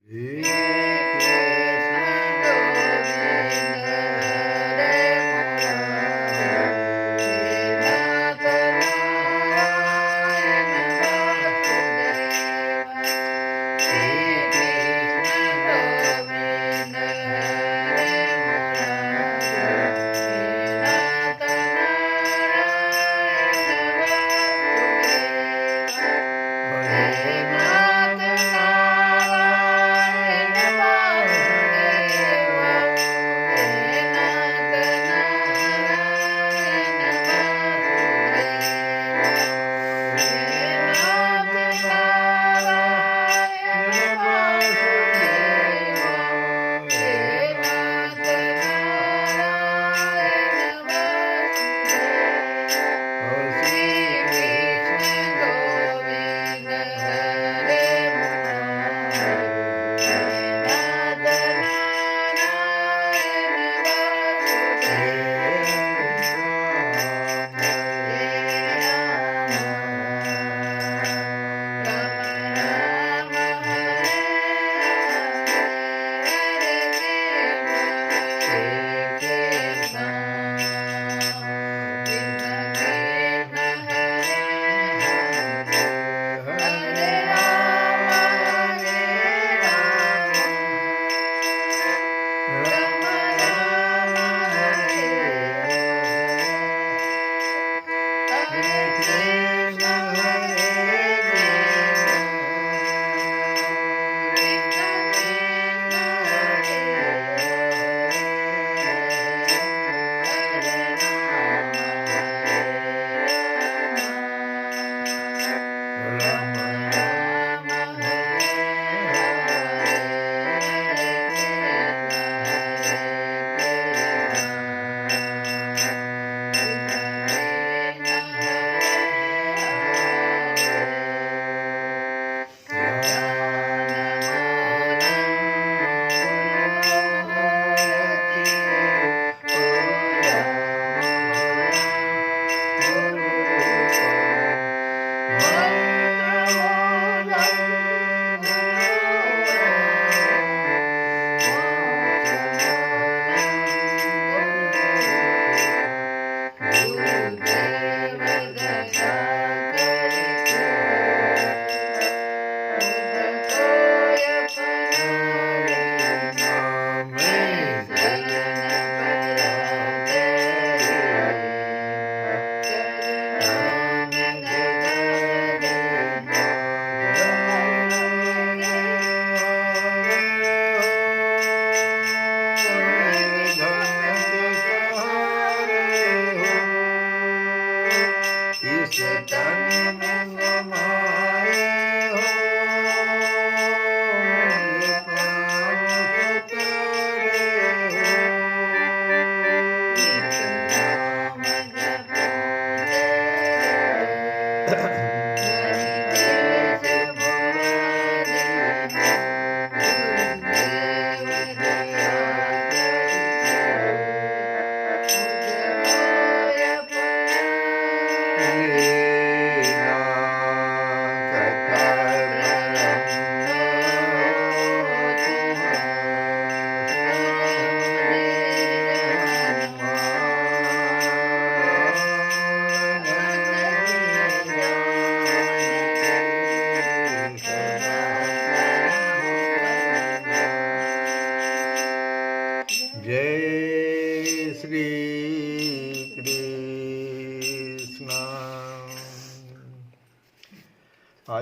आज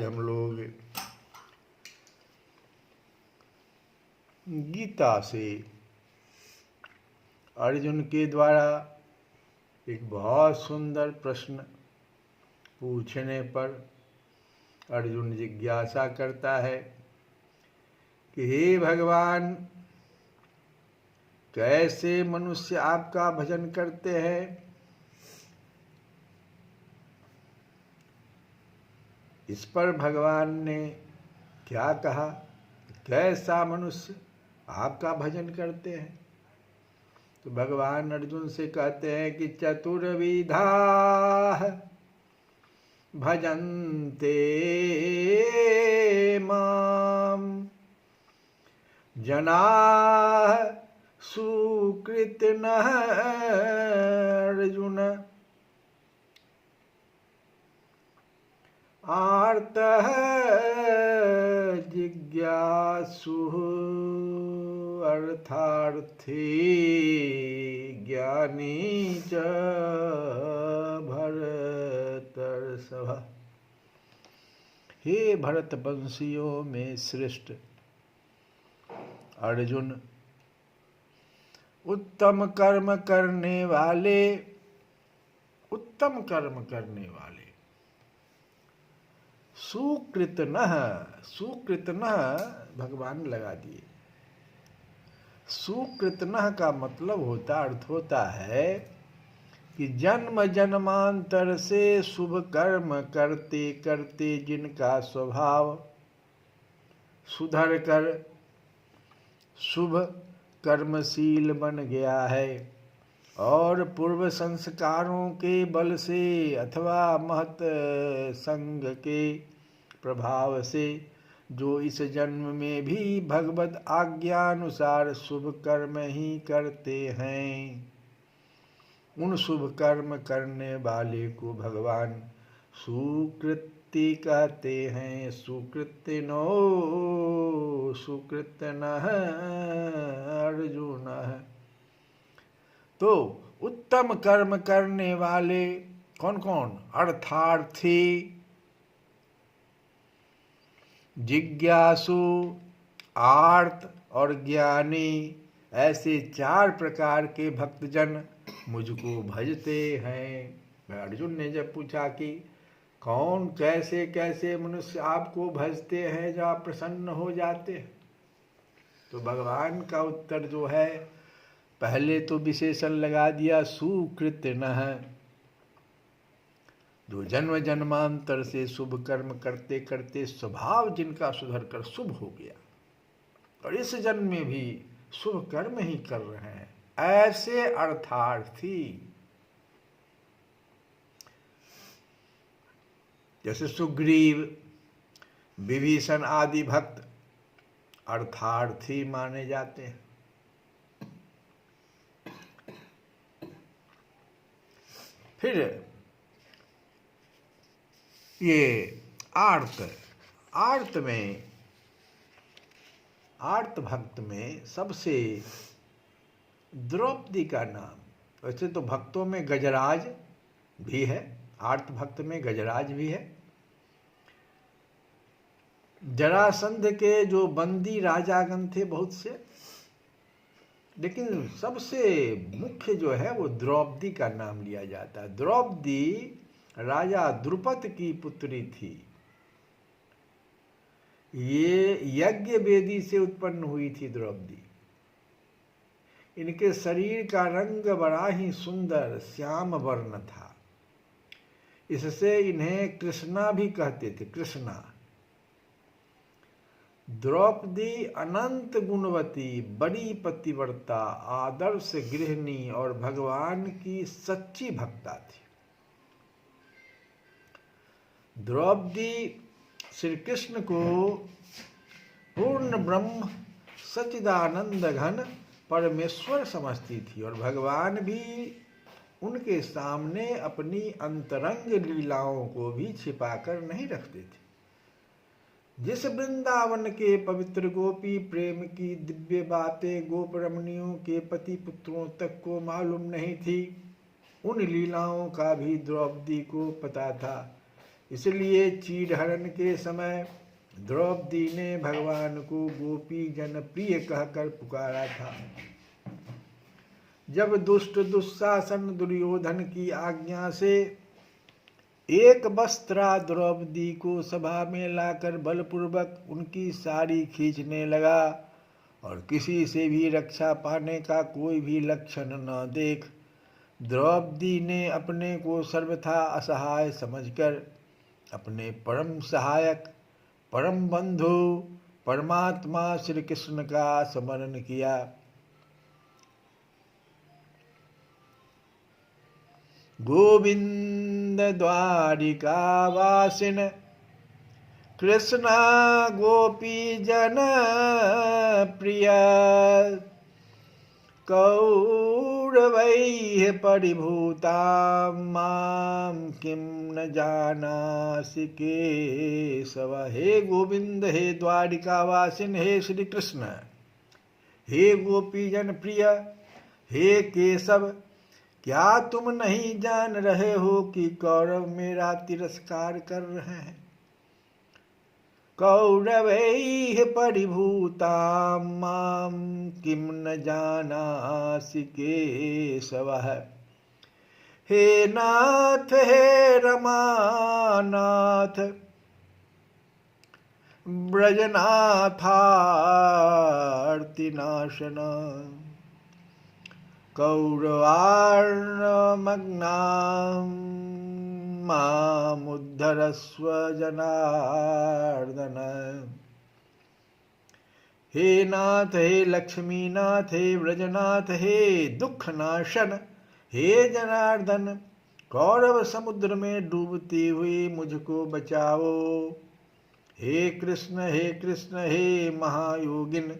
हम लोग गीता से अर्जुन के द्वारा एक बहुत सुंदर प्रश्न पूछने पर अर्जुन जिज्ञासा करता है कि हे भगवान, कैसे मनुष्य आपका भजन करते हैं? इस पर भगवान ने क्या कहा? कैसा मनुष्य आपका भजन करते हैं? तो भगवान अर्जुन से कहते हैं कि चतुर्विधा भजन्ते माम जनाः सुकृतिनः अर्जुन आर्तः जिज्ञासुः अर्थार्थी ज्ञानी च भरतर्षभ। हे भरतवंशियों में श्रेष्ठ अर्जुन, उत्तम कर्म करने वाले सुकृतनः, सुकृतनः भगवान लगा दिए। सुकृतनः का मतलब अर्थ होता है कि जन्म जन्मांतर से शुभ कर्म करते करते जिनका स्वभाव सुधर कर शुभ कर्मशील बन गया है और पूर्व संस्कारों के बल से अथवा महत संग के प्रभाव से जो इस जन्म में भी भगवत आज्ञानुसार शुभ कर्म ही करते हैं, उन शुभ कर्म करने वाले को भगवान सुकृति कहते हैं। सुकृतिनो सुकृतनः अर्जुन। तो उत्तम कर्म करने वाले कौन कौन? अर्थार्थी, जिज्ञासु, आर्त और ज्ञानी, ऐसे 4 प्रकार के भक्तजन मुझको भजते हैं। अर्जुन ने जब पूछा कि कौन कैसे कैसे मनुष्य आपको भजते हैं जो आप प्रसन्न हो जाते हैं, तो भगवान का उत्तर जो है, पहले तो विशेषण लगा दिया सुकृतिनः, जो जन्म जन्मांतर से शुभ कर्म करते करते स्वभाव जिनका सुधर कर शुभ हो गया और इस जन्म में भी शुभ कर्म ही कर रहे हैं, ऐसे अर्थार्थी। जैसे सुग्रीव, विभीषण आदि भक्त अर्थार्थी माने जाते हैं। फिर ये आर्त भक्त में सबसे द्रौपदी का नाम, वैसे तो भक्तों में गजराज भी है, आर्त भक्त में गजराज भी है। जरासंध के जो बंदी राजागण थे बहुत से, लेकिन सबसे मुख्य जो है वो द्रौपदी का नाम लिया जाता है। द्रौपदी राजा द्रुपद की पुत्री थी। ये यज्ञ वेदी से उत्पन्न हुई थी द्रौपदी। इनके शरीर का रंग बड़ा ही सुंदर श्याम वर्ण था, इससे इन्हें कृष्णा भी कहते थे, कृष्णा। द्रौपदी अनंत गुणवती, बड़ी पतिव्रता, आदर्श गृहिणी और भगवान की सच्ची भक्ता थी। द्रौपदी श्री कृष्ण को पूर्ण ब्रह्म सच्चिदानंद घन परमेश्वर समझती थी और भगवान भी उनके सामने अपनी अंतरंग लीलाओं को भी छिपाकर नहीं रखते थे। जिस वृंदावन के पवित्र गोपी प्रेम की दिव्य बातें गोप रमणियों के पति पुत्रों तक को मालूम नहीं थी, उन लीलाओं का भी द्रौपदी को पता था। इसलिए चीड़हरण के समय द्रौपदी ने भगवान को गोपी जन प्रिय कहकर पुकारा था। जब दुष्ट दुशासन दुर्योधन की आज्ञा से एक वस्त्रा द्रौपदी को सभा में लाकर बलपूर्वक उनकी साड़ी खींचने लगा और किसी से भी रक्षा पाने का कोई भी लक्षण न देख द्रौपदी ने अपने को सर्वथा असहाय समझकर अपने परम सहायक, परम बंधु, परमात्मा श्री कृष्ण का स्मरण किया। गोविंद द्वारिका वासिन कृष्ण गोपी जन प्रिय कौरवैः परिभूता मां किं न जानासि केशव। हे गोविंद, हे द्वारिकावासिन, हे श्री कृष्ण, हे गोपीजन प्रिय, हे केशव, क्या तुम नहीं जान रहे हो कि कौरव मेरा तिरस्कार कर रहे हैं। कौरवैः परिभूता मां किं न जानासि केशवः। हे नाथ, हे रमानाथ, ब्रजनाथार्तिनाशन, कौरवार्णमग्नां मामुद्धरस्व जनार्दन। हे नाथ, हे लक्ष्मीनाथ, हे व्रजनाथ, हे दुखनाशन, हे जनार्दन, कौरव समुद्र में डूबती हुई मुझको बचाओ। हे कृष्ण, हे कृष्ण, हे महायोगिन,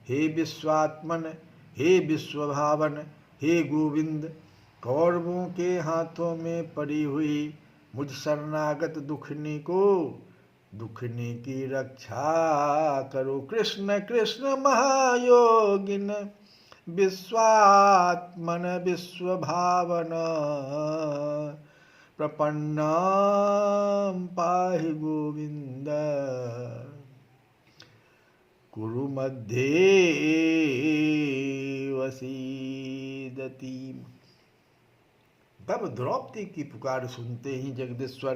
हे विश्वात्मन, हे विश्वभावन, हे गोविंद, कौरवों के हाथों में पड़ी हुई मुझ शरणागत दुखनी की रक्षा करो। कृष्ण कृष्ण महायोगिन, विश्वात्मन विश्वभावन, प्रपन्नां पाहि गोविंद, कुरु मध्ये वसीदति। तब द्रौपदी की पुकार सुनते ही जगदीश्वर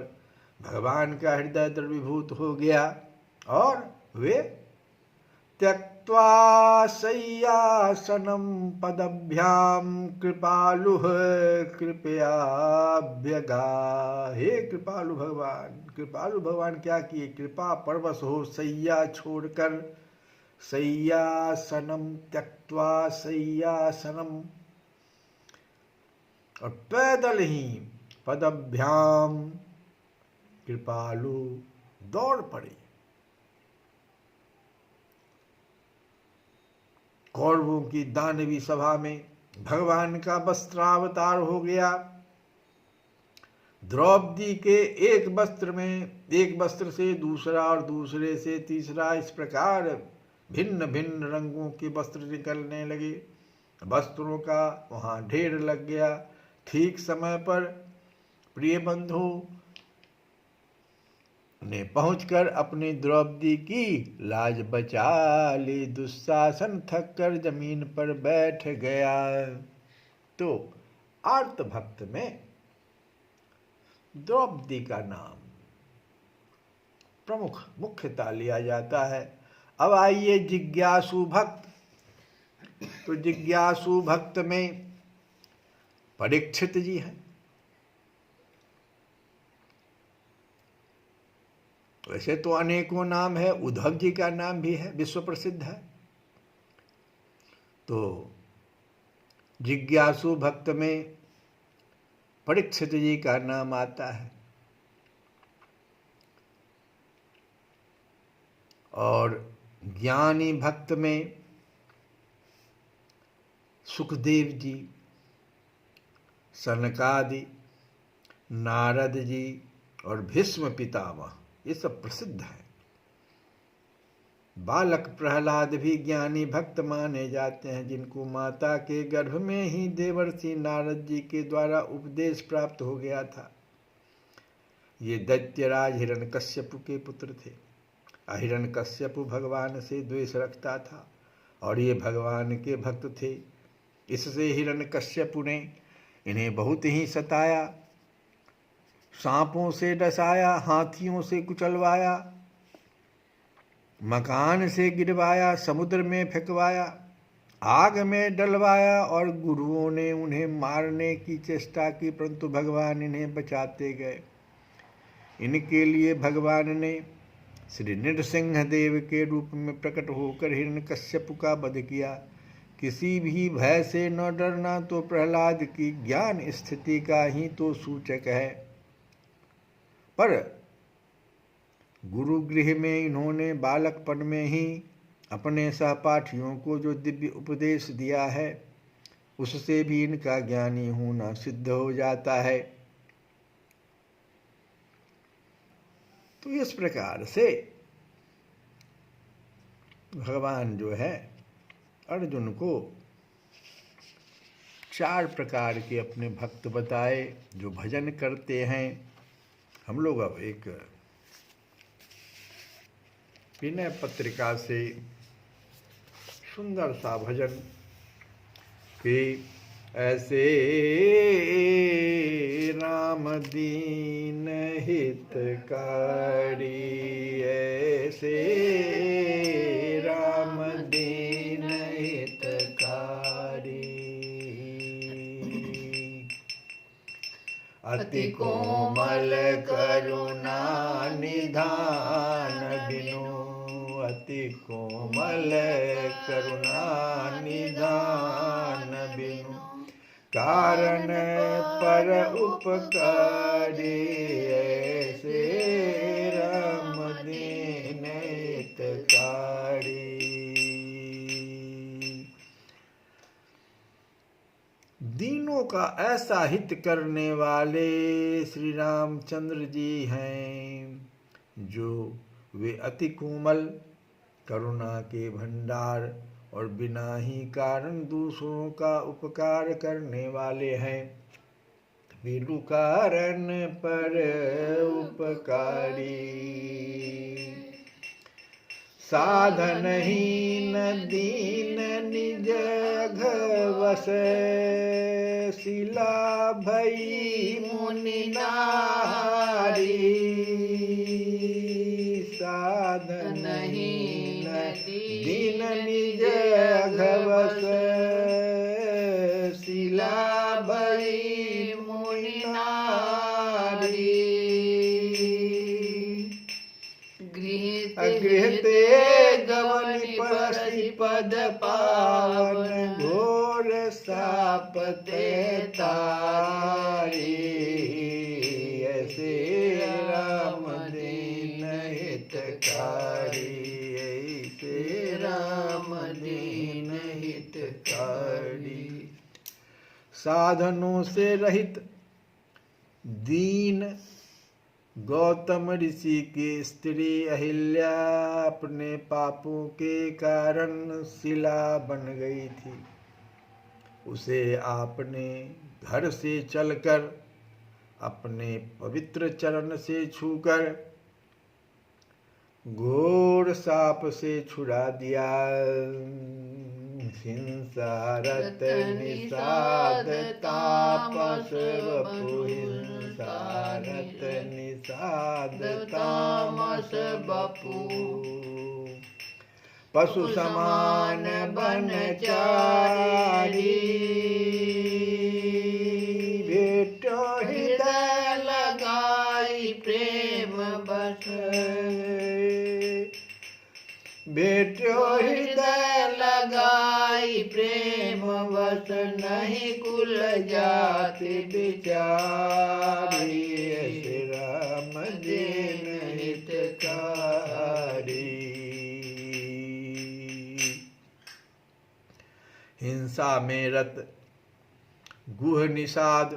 भगवान का हृदय द्रवीभूत हो गया और वे त्यक्त्वा शय्यासनं पदभ्यां कृपालुः कृपयाभ्यगा। हे कृपालु भगवान क्या किए, कृपा परवश हो शय्या छोड़कर, शय्यासनं त्यक्त्वा शय्यासनं, और पैदल ही पदभ्याम कृपालु दौड़ पड़े। कौरवों की दानवी सभा में भगवान का वस्त्रावतार हो गया। द्रौपदी के एक वस्त्र से दूसरा और दूसरे से तीसरा, इस प्रकार भिन्न भिन्न रंगों के वस्त्र निकलने लगे। वस्त्रों का वहां ढेर लग गया। ठीक समय पर प्रिय बंधु ने पहुंचकर अपनी द्रौपदी की लाज बचा ली। दुशासन थक कर जमीन पर बैठ गया। तो आर्त भक्त में द्रौपदी का नाम मुख्यता लिया जाता है। अब आइए जिज्ञासु भक्त। तो जिज्ञासु भक्त में परीक्षित जी हैं। वैसे तो अनेकों नाम है, उद्धव जी का नाम भी है, विश्व प्रसिद्ध है। तो जिज्ञासु भक्त में परीक्षित जी का नाम आता है। और ज्ञानी भक्त में सुखदेव जी, सनकादि, नारद जी और भीष्म पितामह, ये सब प्रसिद्ध है। बालक प्रहलाद भी ज्ञानी भक्त माने जाते हैं, जिनको माता के गर्भ में ही देवर्षि नारद जी के द्वारा उपदेश प्राप्त हो गया था। ये दैत्यराज हिरण्यकश्यप के पुत्र थे। हिरण्यकश्यप भगवान से द्वेष रखता था और ये भगवान के भक्त थे। इससे हिरण्यकश्यप ने इन्हें बहुत ही सताया, सांपों से डसाया, हाथियों से कुचलवाया, मकान से गिरवाया, समुद्र में फेंकवाया, आग में डलवाया और गुरुओं ने उन्हें मारने की चेष्टा की, परंतु भगवान इन्हें बचाते गए। इनके लिए भगवान ने श्री नृसिंह देव के रूप में प्रकट होकर हिरण्यकश्यप का वध किया। किसी भी भय से न डरना तो प्रहलाद की ज्ञान स्थिति का ही तो सूचक है। पर गुरुगृह में इन्होंने बालकपन में ही अपने सहपाठियों को जो दिव्य उपदेश दिया है उससे भी इनका ज्ञानी होना सिद्ध हो जाता है। तो इस प्रकार से भगवान जो है अर्जुन को 4 प्रकार के अपने भक्त बताए जो भजन करते हैं। हम लोग अब एक विनय पत्रिका से सुंदर सा भजन कि ऐसे राम दीन हितकारी, ऐसे राम दीन हितकारी, अति कोमल करुणा निधान बिनु, अति कोमल करुणा निधान बिनु, कारण पर उपकारी, ऐसे राम दीन हितकारी। दीनों का ऐसा हित करने वाले श्री रामचंद्र जी हैं जो वे अति कोमल करुणा के भंडार और बिना ही कारण दूसरों का उपकार करने वाले हैं। बिनु कारण पर उपकारी, साधनहीन दीन निज घवस, शिला भई मुनि नारी, साधनहीन दीन निज घवस, शिला भई मुनि नारी, गृहते गवन परसि पद पावन, घोर सापते तारी, ऐसे राम दीन हितकारी, ऐसे राम दीन हितकारी। साधनों से रहित दीन गौतम ऋषि की स्त्री अहिल्या अपने पापों के कारण शिला बन गई थी। उसे आपने घर से चलकर अपने पवित्र चरण से छूकर घोर साप से छुड़ा दिया। हिंसारत निषाद तापस वपु, हिंसारत निषाद तामस वपु, पशु समान बनचारी, भेटो हृदय लगाई प्रेम बस, भेटो हृदय लगाई प्रेम वस, नहीं कुल जाति बिचारी, ऐसे राम दीन हितकारी। हिंसा में रत गुह निषाद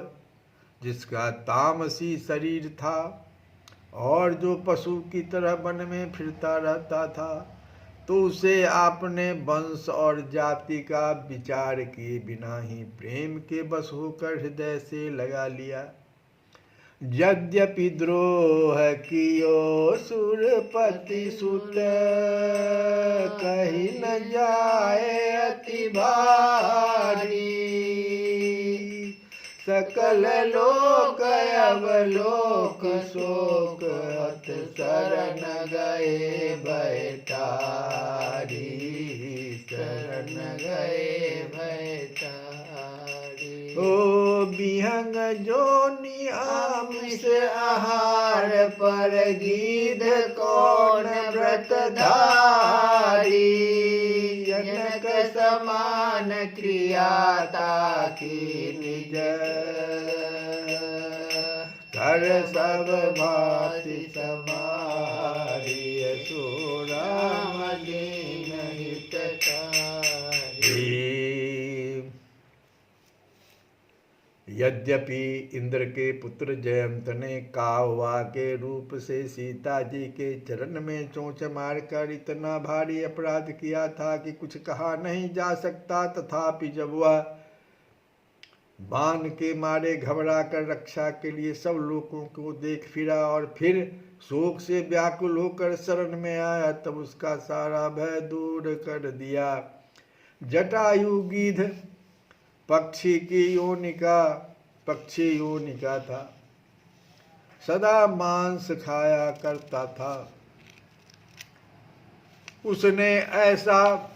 जिसका तामसी शरीर था और जो पशु की तरह वन में फिरता रहता था, तो उसे आपने वंश और जाति का विचार किए बिना ही प्रेम के बस होकर हृदय से लगा लिया। यद्यपि द्रोह कियो सुरपति सुत, कहीं न जाए अति भारी, सकल लोक अवलोक शोक, अत शरण गए भयतारी, शरण गए भयतारी। ओ बिहंग जोनि आमिष आहार, पर गीध कौन व्रत धारी, जनक समान क्रिया ताकी निज, कर सब भांति समारी, यद्यपि इंद्र के पुत्र जयंत ने कावा के रूप से सीता जी के चरण में चोंच मारकर इतना भारी अपराध किया था कि कुछ कहा नहीं जा सकता, तथापि जब वह बाण के मारे घबरा कर रक्षा के लिए सब लोगों को देख फिरा और फिर शोक से व्याकुल होकर शरण में आया, तब उसका सारा भय दूर कर दिया। जटायु गीध पक्षी योनिका था, सदा मांस खाया करता था। उसने ऐसा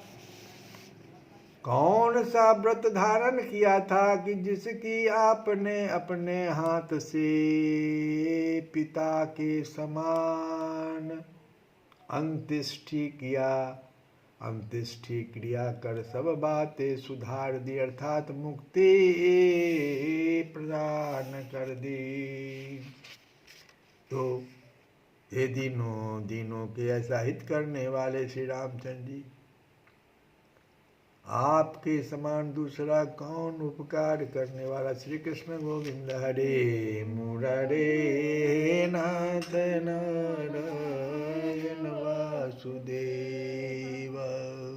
कौन सा व्रत धारण किया था कि जिसकी आपने अपने हाथ से पिता के समान अंत्येष्टि क्रिया कर सब बातें सुधार दी, अर्थात मुक्ति प्रदान कर दी। तो ये दीनों के ऐसा हित करने वाले श्री रामचंद्र जी, आपके समान दूसरा कौन उपकार करने वाला। श्री कृष्ण गोविंद हरे मुरारे नाथ नारायण।